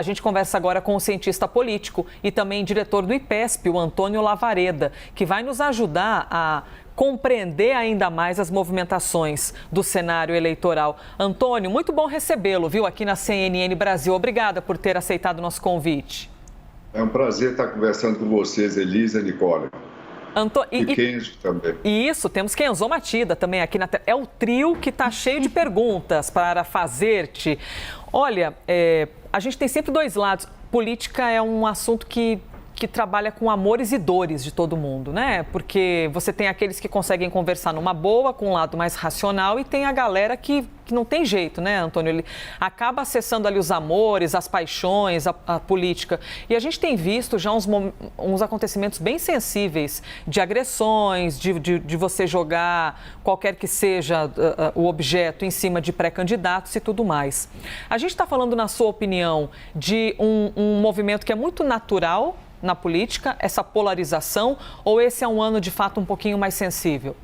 A gente conversa agora com o cientista político e também diretor do IPESP, o Antônio Lavareda, que vai nos ajudar a compreender ainda mais as movimentações do cenário eleitoral. Antônio, muito bom recebê-lo, viu, aqui na CNN Brasil. Obrigada por ter aceitado o nosso convite. É um prazer estar conversando com vocês, Elisa e Nicole. E Kenzo também. Isso, temos Kenzo Matida também aqui na tela. É o trio que está cheio de perguntas para fazer-te. Olha, a gente tem sempre dois lados. Política é um assunto que trabalha com amores e dores de todo mundo, né? Porque você tem aqueles que conseguem conversar numa boa, com um lado mais racional, e tem a galera que não tem jeito, né, Antônio? Ele acaba acessando ali os amores, as paixões, a política. E a gente tem visto já uns acontecimentos bem sensíveis de agressões, de você jogar qualquer que seja o objeto em cima de pré-candidatos e tudo mais. A gente está falando, na sua opinião, de um movimento que é muito natural na política, essa polarização, ou esse é um ano de fato um pouquinho mais sensível?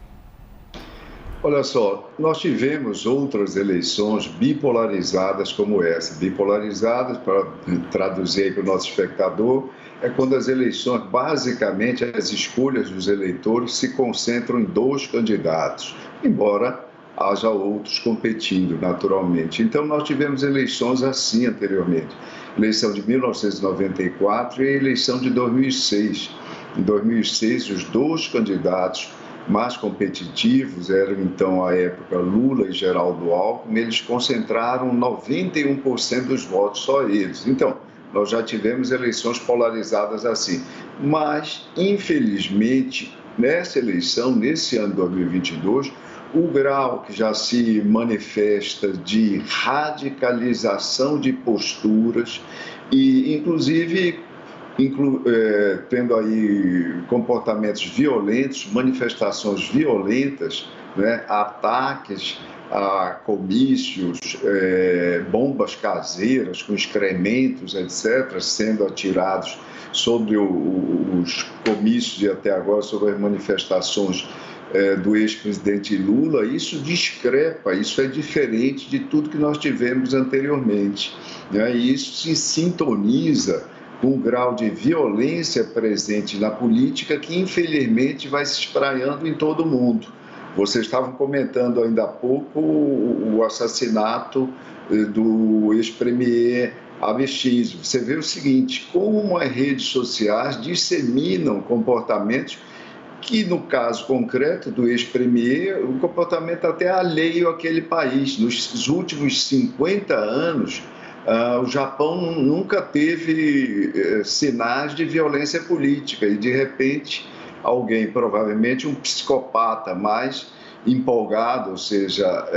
Olha só, nós tivemos outras eleições bipolarizadas como essa. Bipolarizadas, para traduzir aí para o nosso espectador, é quando as eleições, basicamente, as escolhas dos eleitores se concentram em dois candidatos, embora haja outros competindo naturalmente. Então, nós tivemos eleições assim anteriormente. Eleição de 1994 e a eleição de 2006. Em 2006, os dois candidatos mais competitivos eram, então, à época, Lula e Geraldo Alckmin. Eles concentraram 91% dos votos, só eles. Então, nós já tivemos eleições polarizadas assim. Mas, infelizmente, nessa eleição, nesse ano de 2022, o grau que já se manifesta de radicalização de posturas e, inclusive, tendo aí comportamentos violentos, manifestações violentas, né, ataques a comícios, bombas caseiras com excrementos, etc., sendo atirados sobre os comícios e até agora sobre as manifestações do ex-presidente Lula. Isso discrepa, isso é diferente de tudo que nós tivemos anteriormente, né? E isso se sintoniza com o grau de violência presente na política que, infelizmente, vai se espraiando em todo o mundo. Vocês estavam comentando ainda há pouco o assassinato do ex-premier ABX. Você vê o seguinte, como as redes sociais disseminam comportamentos que, no caso concreto do ex-premier, o comportamento até alheio àquele país. Nos últimos 50 anos, o Japão nunca teve sinais de violência política e, de repente, alguém, provavelmente um psicopata mais empolgado, ou seja,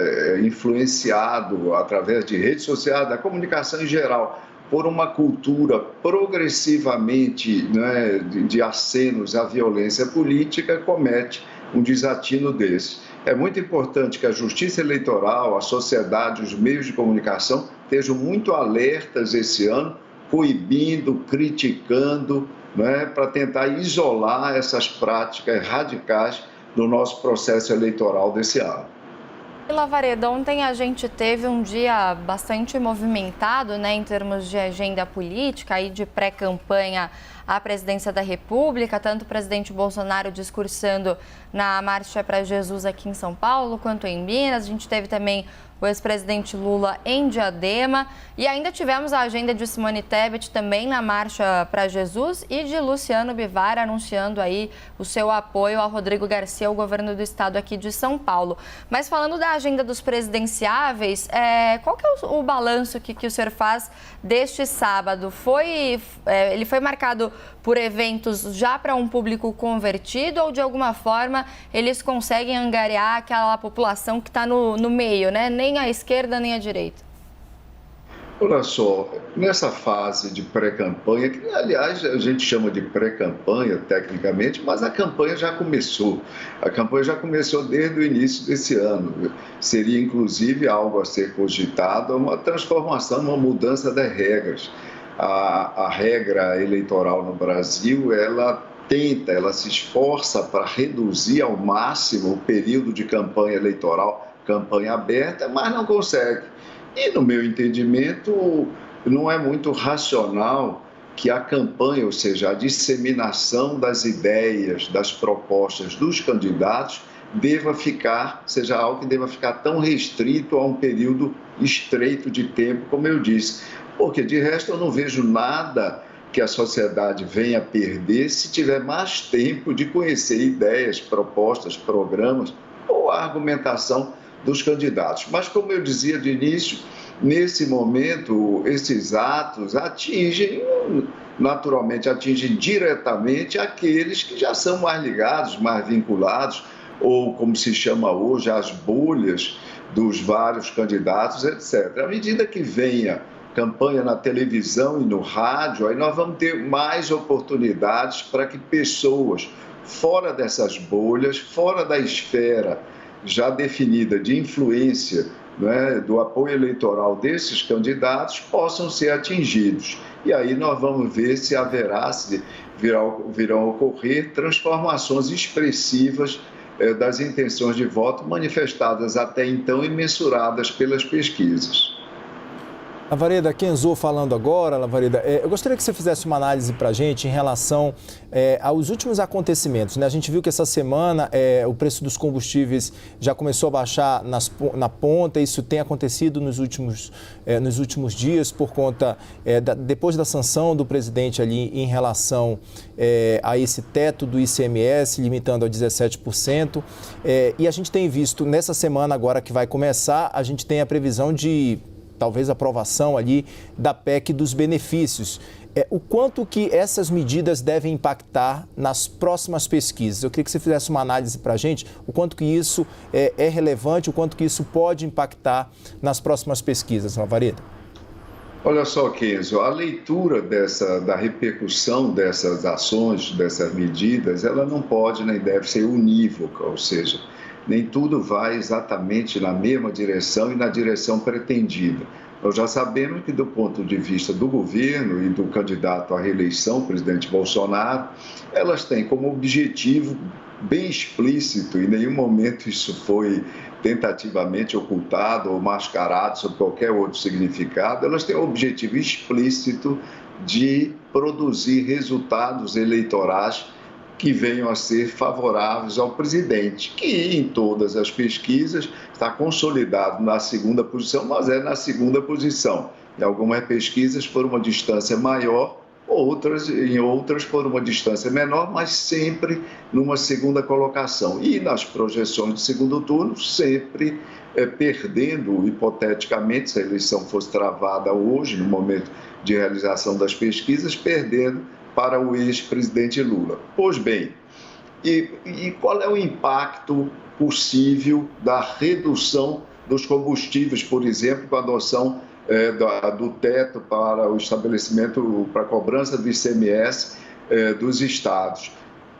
influenciado através de redes sociais, da comunicação em geral, por uma cultura progressivamente, né, de acenos à violência política, comete um desatino desse. É muito importante que a Justiça Eleitoral, a sociedade, os meios de comunicação estejam muito alertas esse ano, coibindo, criticando, né, para tentar isolar essas práticas radicais do nosso processo eleitoral desse ano. Lavareda, ontem a gente teve um dia bastante movimentado, né, em termos de agenda política e de pré-campanha à presidência da República, tanto o presidente Bolsonaro discursando na Marcha para Jesus aqui em São Paulo, quanto em Minas. A gente teve também o ex-presidente Lula em Diadema e ainda tivemos a agenda de Simone Tebet também na Marcha para Jesus e de Luciano Bivar anunciando aí o seu apoio ao Rodrigo Garcia, ao governo do estado aqui de São Paulo. Mas falando da agenda dos presidenciáveis, qual que é o balanço que o senhor faz deste sábado? Ele foi marcado por eventos já para um público convertido ou, de alguma forma, eles conseguem angariar aquela população que está no meio, né? Nem a esquerda, nem a direita? Olha só, nessa fase de pré-campanha, que aliás a gente chama de pré-campanha tecnicamente, mas a campanha já começou. A campanha já começou desde o início desse ano. Seria inclusive algo a ser cogitado, uma transformação, uma mudança das regras. A regra eleitoral no Brasil, ela se esforça para reduzir ao máximo o período de campanha eleitoral, campanha aberta, mas não consegue. E, no meu entendimento, não é muito racional que a campanha, ou seja, a disseminação das ideias, das propostas dos candidatos, seja algo que deva ficar tão restrito a um período estreito de tempo, como eu disse. Porque, de resto, eu não vejo nada que a sociedade venha a perder se tiver mais tempo de conhecer ideias, propostas, programas ou a argumentação dos candidatos. Mas, como eu dizia de início, nesse momento, esses atos naturalmente atingem diretamente aqueles que já são mais ligados, mais vinculados, ou como se chama hoje, as bolhas dos vários candidatos, etc. À medida que venha campanha na televisão e no rádio, aí nós vamos ter mais oportunidades para que pessoas fora dessas bolhas, fora da esfera já definida de influência, né, do apoio eleitoral desses candidatos, possam ser atingidos. E aí nós vamos ver se virão ocorrer transformações expressivas das intenções de voto manifestadas até então e mensuradas pelas pesquisas. Lavareda, Kenzo falando agora, Lavareda, eu gostaria que você fizesse uma análise para a gente em relação aos últimos acontecimentos, né? A gente viu que essa semana o preço dos combustíveis já começou a baixar na ponta, isso tem acontecido nos últimos dias por conta, depois da sanção do presidente ali em relação a esse teto do ICMS, limitando a 17%, e a gente tem visto nessa semana agora que vai começar, a gente tem a previsão de talvez aprovação ali da PEC dos benefícios. O quanto que essas medidas devem impactar nas próximas pesquisas? Eu queria que você fizesse uma análise para a gente, o quanto que isso é relevante, o quanto que isso pode impactar nas próximas pesquisas, Lavareda. Olha só, Kenzo, a leitura da repercussão dessas ações, dessas medidas, ela não pode nem deve ser unívoca, ou seja, nem tudo vai exatamente na mesma direção e na direção pretendida. Nós já sabemos que, do ponto de vista do governo e do candidato à reeleição, o presidente Bolsonaro, elas têm como objetivo bem explícito, e em nenhum momento isso foi tentativamente ocultado ou mascarado sob qualquer outro significado, elas têm o objetivo explícito de produzir resultados eleitorais que venham a ser favoráveis ao presidente, que em todas as pesquisas está consolidado na segunda posição, mas é na segunda posição. Em algumas pesquisas por uma distância maior, em outras por uma distância menor, mas sempre numa segunda colocação. E nas projeções de segundo turno, sempre perdendo, hipoteticamente, se a eleição fosse travada hoje, no momento de realização das pesquisas, perdendo para o ex-presidente Lula. Pois bem, e qual é o impacto possível da redução dos combustíveis, por exemplo, com a adoção do teto para o estabelecimento, para a cobrança do ICMS dos estados?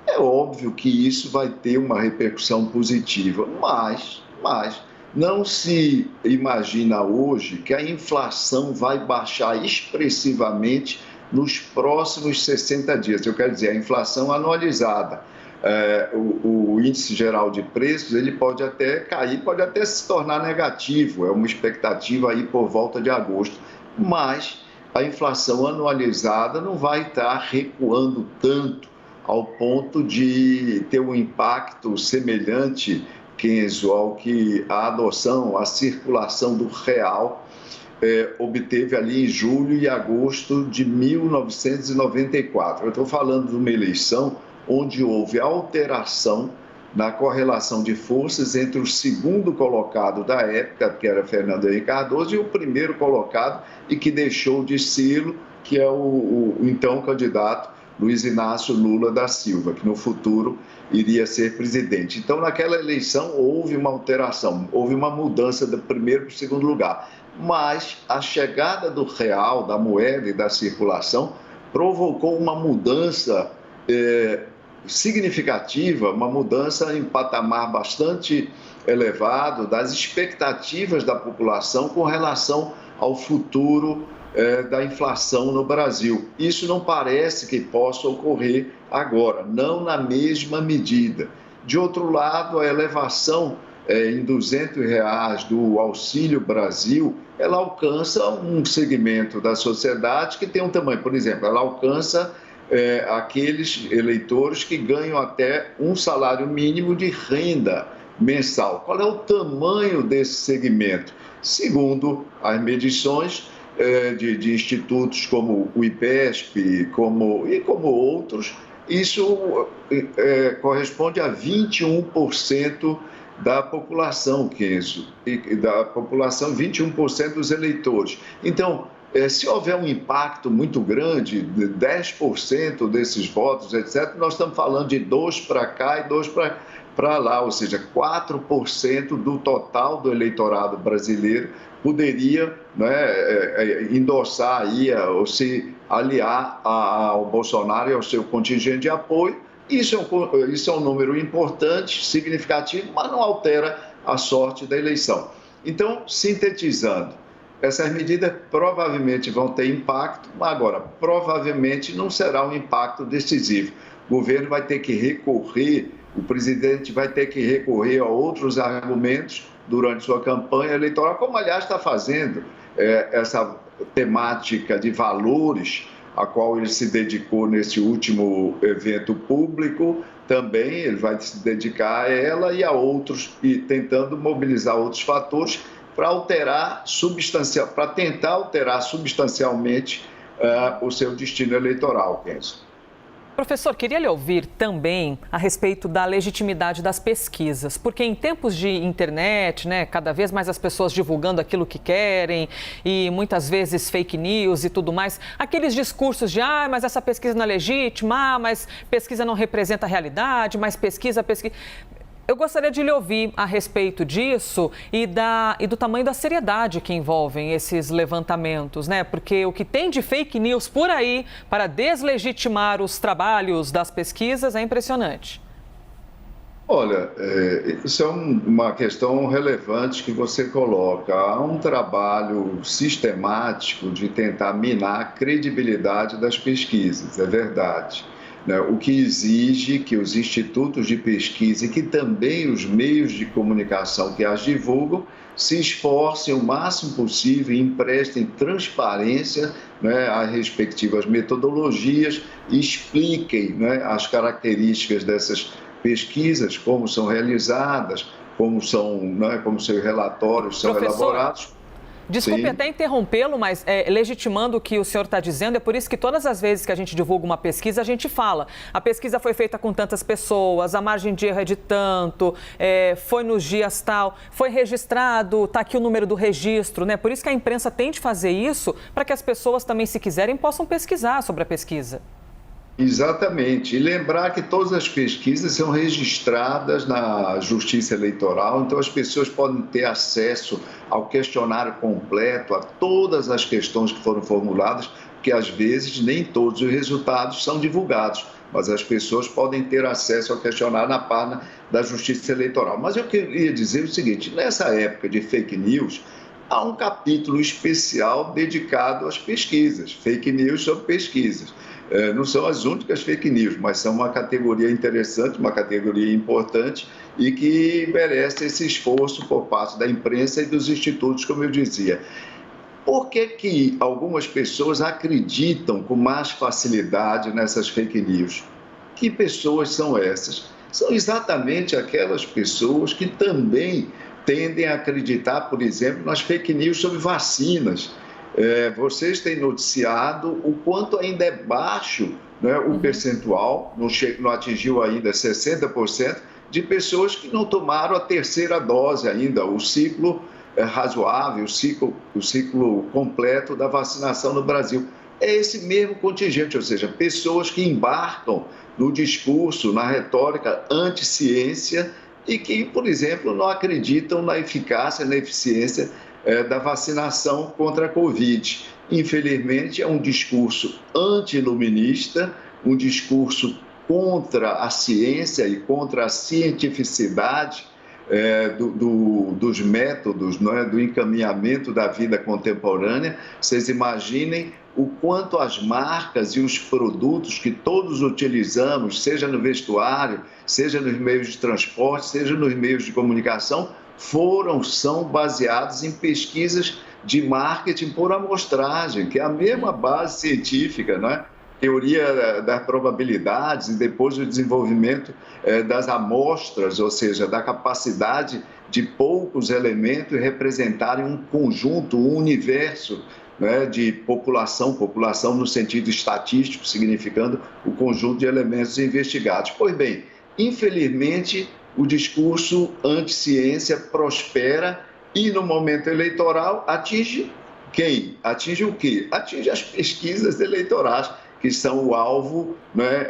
É óbvio que isso vai ter uma repercussão positiva, mas não se imagina hoje que a inflação vai baixar expressivamente nos próximos 60 dias. Eu quero dizer, a inflação anualizada. O índice geral de preços, ele pode até cair, pode até se tornar negativo, é uma expectativa aí por volta de agosto, mas a inflação anualizada não vai estar recuando tanto ao ponto de ter um impacto semelhante, Kenzo, ao que a adoção, a circulação do real obteve ali em julho e agosto de 1994. Eu estou falando de uma eleição onde houve alteração na correlação de forças entre o segundo colocado da época, que era Fernando Henrique Cardoso, e o primeiro colocado, e que deixou de ser, que é o então candidato Luiz Inácio Lula da Silva, que no futuro iria ser presidente. Então, naquela eleição, houve uma alteração, houve uma mudança do primeiro para o segundo lugar. Mas a chegada do real, da moeda e da circulação provocou uma mudança significativa, uma mudança em patamar bastante elevado das expectativas da população com relação ao futuro da inflação no Brasil. Isso não parece que possa ocorrer agora, não na mesma medida. De outro lado, a elevação em R$200 do Auxílio Brasil, ela alcança um segmento da sociedade que tem um tamanho. Por exemplo, ela alcança aqueles eleitores que ganham até um salário mínimo de renda mensal. Qual é o tamanho desse segmento? Segundo as medições de institutos como o IPESP e como outros, isso corresponde a 21% da população, Kenzo, e da população, 21% dos eleitores. Então, se houver um impacto muito grande, de 10% desses votos, etc., nós estamos falando de 2 para cá e 2 para lá, ou seja, 4% do total do eleitorado brasileiro poderia, né, endossar aí, ou se aliar ao Bolsonaro e ao seu contingente de apoio. Isso é um número importante, significativo, mas não altera a sorte da eleição. Então, sintetizando, essas medidas provavelmente vão ter impacto, mas agora, provavelmente não será um impacto decisivo. O governo vai ter que recorrer, o presidente vai ter que recorrer a outros argumentos durante sua campanha eleitoral, como, aliás, está fazendo essa temática de valores, a qual ele se dedicou nesse último evento público, também ele vai se dedicar a ela e a outros, e tentando mobilizar outros fatores para tentar alterar substancialmente o seu destino eleitoral, penso. Professor, queria lhe ouvir também a respeito da legitimidade das pesquisas, porque em tempos de internet, né, cada vez mais as pessoas divulgando aquilo que querem e muitas vezes fake news e tudo mais, aqueles discursos de, mas essa pesquisa não é legítima, mas pesquisa não representa a realidade, mas pesquisa... Eu gostaria de lhe ouvir a respeito disso e do tamanho da seriedade que envolvem esses levantamentos, né? Porque o que tem de fake news por aí para deslegitimar os trabalhos das pesquisas é impressionante. Olha, isso é uma questão relevante que você coloca. Há um trabalho sistemático de tentar minar a credibilidade das pesquisas, é verdade. O que exige que os institutos de pesquisa e que também os meios de comunicação que as divulgam se esforcem o máximo possível e emprestem transparência, às respectivas metodologias e expliquem, as características dessas pesquisas, como são realizadas, como seus relatórios são elaborados. Desculpe Sim. até interrompê-lo, mas legitimando o que o senhor está dizendo, é por isso que todas as vezes que a gente divulga uma pesquisa, a gente fala, a pesquisa foi feita com tantas pessoas, a margem de erro é de tanto, foi nos dias tal, foi registrado, está aqui o número do registro, né? Por isso que a imprensa tem de fazer isso, para que as pessoas também, se quiserem, possam pesquisar sobre a pesquisa. Exatamente. E lembrar que todas as pesquisas são registradas na Justiça Eleitoral, então as pessoas podem ter acesso ao questionário completo, a todas as questões que foram formuladas, porque às vezes nem todos os resultados são divulgados, mas as pessoas podem ter acesso ao questionário na página da Justiça Eleitoral. Mas eu queria dizer o seguinte, nessa época de fake news, há um capítulo especial dedicado às pesquisas, fake news sobre pesquisas. Não são as únicas fake news, mas são uma categoria interessante, uma categoria importante e que merece esse esforço por parte da imprensa e dos institutos, como eu dizia. Por que algumas pessoas acreditam com mais facilidade nessas fake news? Que pessoas são essas? São exatamente aquelas pessoas que também tendem a acreditar, por exemplo, nas fake news sobre vacinas. Vocês têm noticiado o quanto ainda é baixo, o percentual, não atingiu ainda 60%, de pessoas que não tomaram a terceira dose ainda, o ciclo razoável, o ciclo completo da vacinação no Brasil. É esse mesmo contingente, ou seja, pessoas que embarcam no discurso, na retórica anti-ciência e que, por exemplo, não acreditam na eficácia, na eficiência da vacinação contra a Covid. Infelizmente, é um discurso anti-iluminista, um discurso contra a ciência e contra a cientificidade dos métodos, não é? Do encaminhamento da vida contemporânea. Vocês imaginem o quanto as marcas e os produtos que todos utilizamos, seja no vestuário, seja nos meios de transporte, seja nos meios de comunicação, são baseados em pesquisas de marketing por amostragem, que é a mesma base científica, não é? Teoria das probabilidades e depois o desenvolvimento das amostras, ou seja, da capacidade de poucos elementos representarem um conjunto, um universo, né, de população no sentido estatístico, significando o conjunto de elementos investigados. Pois bem, infelizmente, o discurso anti-ciência prospera e no momento eleitoral atinge quem? Atinge o quê? Atinge as pesquisas eleitorais, que são o alvo, né,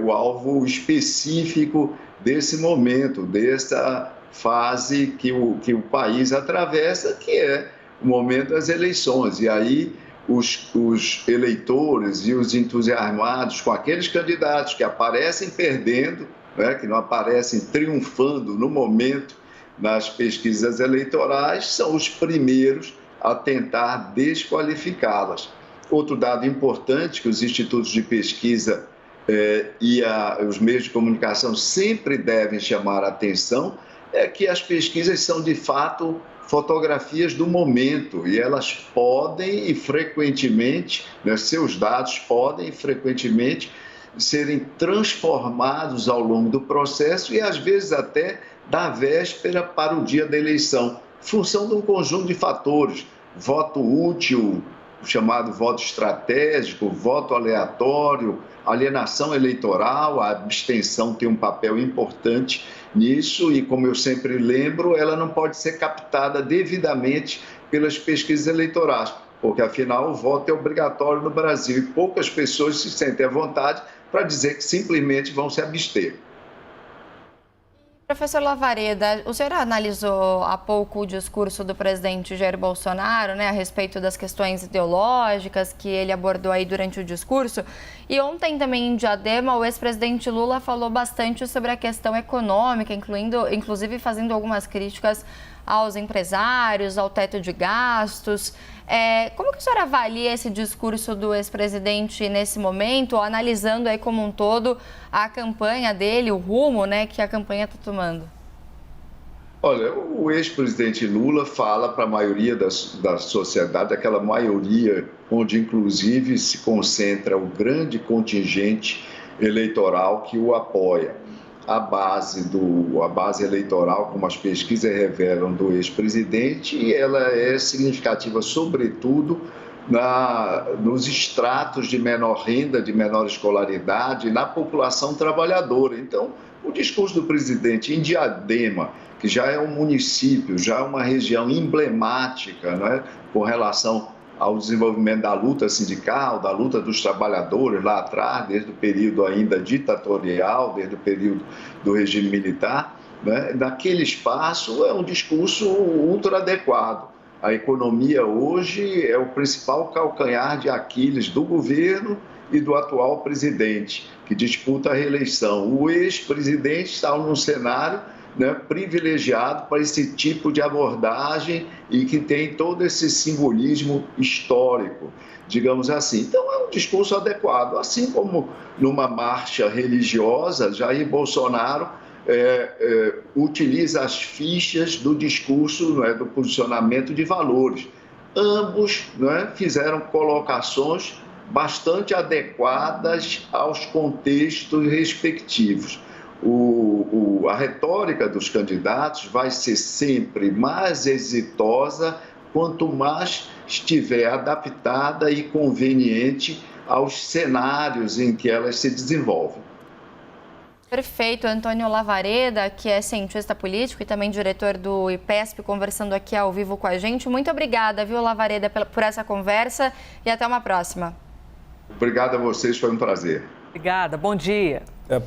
o alvo específico desse momento, dessa fase que o país atravessa, que é o momento das eleições. E aí os eleitores e os entusiasmados com aqueles candidatos que aparecem perdendo, né, que não aparecem triunfando no momento nas pesquisas eleitorais, são os primeiros a tentar desqualificá-las. Outro dado importante que os institutos de pesquisa e os meios de comunicação sempre devem chamar a atenção é que as pesquisas são, de fato, fotografias do momento e elas podem e frequentemente, né, seus dados podem e frequentemente serem transformados ao longo do processo e, às vezes, até da véspera para o dia da eleição, função de um conjunto de fatores, voto útil, o chamado voto estratégico, voto aleatório, alienação eleitoral, a abstenção tem um papel importante nisso e, como eu sempre lembro, ela não pode ser captada devidamente pelas pesquisas eleitorais, porque, afinal, o voto é obrigatório no Brasil e poucas pessoas se sentem à vontade para dizer que simplesmente vão se abster. Professor Lavareda, o senhor analisou há pouco o discurso do presidente Jair Bolsonaro, né, a respeito das questões ideológicas que ele abordou aí durante o discurso. E ontem também em Diadema, o ex-presidente Lula falou bastante sobre a questão econômica, inclusive fazendo algumas críticas aos empresários, ao teto de gastos. Como que o senhor avalia esse discurso do ex-presidente nesse momento, analisando aí como um todo a campanha dele, o rumo, né, que a campanha está tomando? Olha, o ex-presidente Lula fala para a maioria da sociedade, aquela maioria onde inclusive se concentra o grande contingente eleitoral que o apoia. A base eleitoral, como as pesquisas revelam, do ex-presidente, ela é significativa, sobretudo, nos estratos de menor renda, de menor escolaridade, na população trabalhadora. Então, o discurso do presidente em Diadema, que já é um município, já é uma região emblemática, né, com relação ao desenvolvimento da luta sindical, da luta dos trabalhadores lá atrás, desde o período ainda ditatorial, desde o período do regime militar, né? Naquele espaço é um discurso ultra adequado. A economia hoje é o principal calcanhar de Aquiles do governo e do atual presidente, que disputa a reeleição. O ex-presidente está num cenário, né, privilegiado para esse tipo de abordagem e que tem todo esse simbolismo histórico, digamos assim. Então, é um discurso adequado. Assim como numa marcha religiosa, Jair Bolsonaro utiliza as fichas do discurso, né, do posicionamento de valores. Ambos, né, fizeram colocações bastante adequadas aos contextos respectivos. A retórica dos candidatos vai ser sempre mais exitosa quanto mais estiver adaptada e conveniente aos cenários em que elas se desenvolvem. Perfeito. Antônio Lavareda, que é cientista político e também diretor do IPESP, conversando aqui ao vivo com a gente. Muito obrigada, viu, Lavareda, por essa conversa e até uma próxima. Obrigado a vocês, foi um prazer. Obrigada, bom dia.